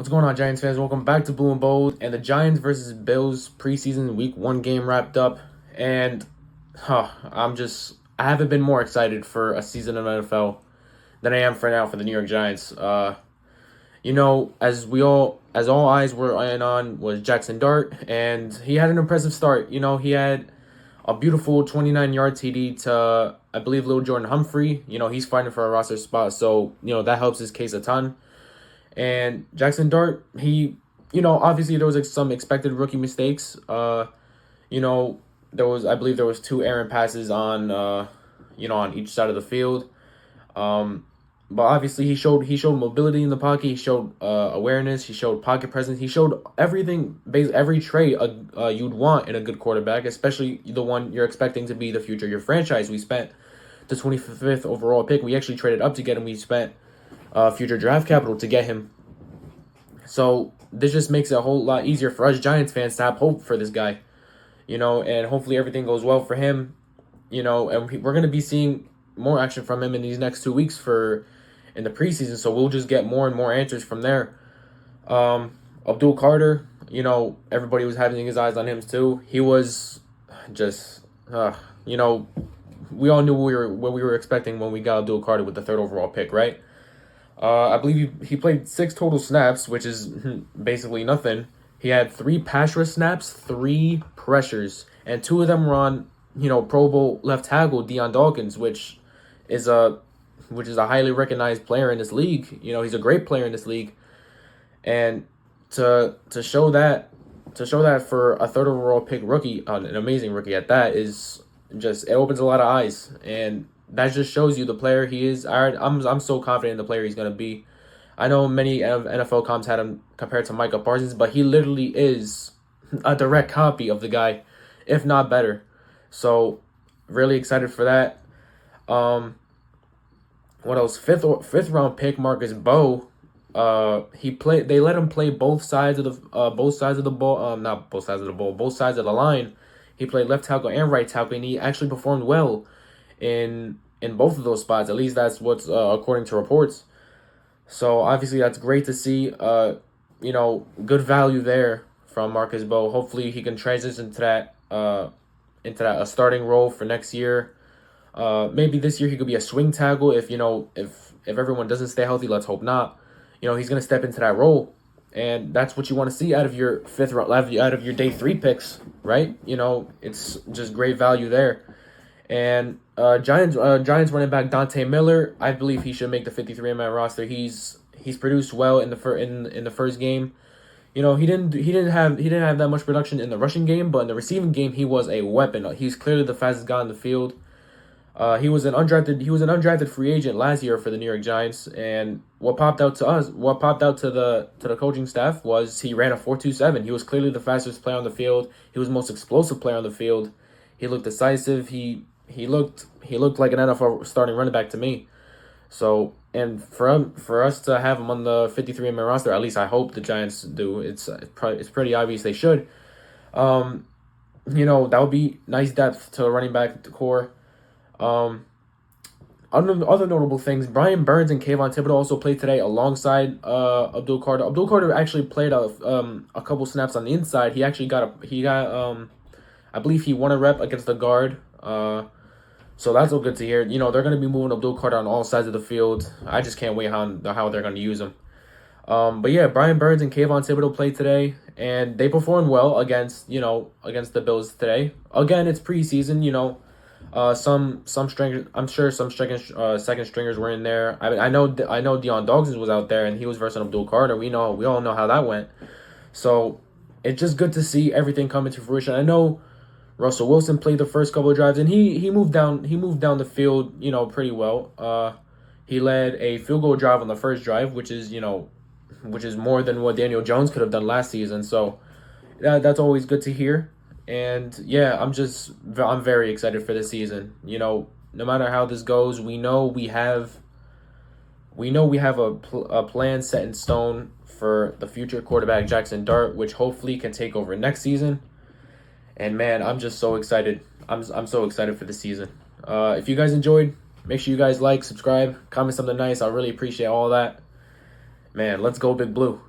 What's going on, Giants fans? Welcome back to Blue and Bold. And the Giants versus Bills preseason week 1 game wrapped up. And I haven't been more excited for a season of NFL than I am for now for the New York Giants. As all eyes were on was Jaxson Dart, and he had an impressive start. He had a beautiful 29-yard TD to, I believe, Lil Jordan Humphrey. He's fighting for a roster spot, so, that helps his case a ton. And Jaxson Dart, obviously there was some expected rookie mistakes. I believe there was 2 errant passes on each side of the field. But obviously he showed mobility in the pocket. He showed awareness. He showed pocket presence. He showed everything, every trait you'd want in a good quarterback, especially the one you're expecting to be the future of your franchise. We spent the 25th overall pick. We actually traded up to get him. We spent future draft capital to get him. So this just makes it a whole lot easier for us Giants fans to have hope for this guy, and hopefully everything goes well for him, and we're going to be seeing more action from him in these next 2 weeks in the preseason. So we'll just get more and more answers from there. Abdul Carter, everybody was having his eyes on him too. He was just, we all knew what we were expecting when we got Abdul Carter with the 3rd overall pick, right? I believe he played 6 total snaps, which is basically nothing. He had 3 pass rush snaps, 3 pressures, and 2 of them were on, Pro Bowl left tackle Deion Dawkins, which is a highly recognized player in this league. He's a great player in this league, and to show that for a 3rd overall pick rookie, an amazing rookie at that, is just, it opens a lot of eyes, and that just shows you the player he is. I'm so confident in the player he's going to be. I know many NFL comps had him compared to Micah Parsons, but he literally is a direct copy of the guy, if not better. So, really excited for that. What else? Fifth round pick Marcus Mbow. They let him play both sides of the ball. Not both sides of the ball. Both sides of the line. He played left tackle and right tackle, and he actually performed well in both of those spots. At least that's what's according to reports. So obviously that's great to see. Good value there from Marcus Mbow. Hopefully he can transition into that a starting role for next year. Maybe this year he could be a swing tackle if everyone doesn't stay healthy. Let's hope not. He's gonna step into that role, and that's what you want to see out of your out of your day 3 picks, right? It's just great value there. And Giants running back Dante Miller, I believe he should make the 53-man roster. He's produced well in the first game. He didn't have that much production in the rushing game, but in the receiving game he was a weapon. He's clearly the fastest guy on the field. He was an undrafted free agent last year for the New York Giants, and what popped out to the coaching staff was he ran a 4.27. He was clearly the fastest player on the field. He was the most explosive player on the field. He looked decisive. He looked like an NFL starting running back to me. So, and for us to have him on the 53-man roster, at least I hope the Giants do. It's pretty obvious they should. That would be nice depth to the running back core. Other notable things: Brian Burns and Kayvon Thibodeau also played today alongside Abdul Carter. Abdul Carter actually played a couple snaps on the inside. He actually I believe he won a rep against the guard. So that's all good to hear. They're going to be moving Abdul Carter on all sides of the field. I just can't wait how they're going to use him. But yeah, Brian Burns and Kayvon Thibodeau played today, and they performed well against the Bills today. Again, it's preseason. Some stringers. I'm sure some second stringers were in there. I know Deion Dawkins was out there, and he was versus Abdul Carter. We all know how that went. So it's just good to see everything coming to fruition. I know Russell Wilson played the first couple of drives, and he moved down the field, pretty well. He led a field goal drive on the first drive, which is more than what Daniel Jones could have done last season. So that's always good to hear. And yeah, I'm very excited for this season. No matter how this goes, we know we have a plan set in stone for the future quarterback Jaxson Dart, which hopefully can take over next season. And man, I'm just so excited. I'm so excited for the season. If you guys enjoyed, make sure you guys like, subscribe, comment something nice. I really appreciate all that. Man, let's go Big Blue.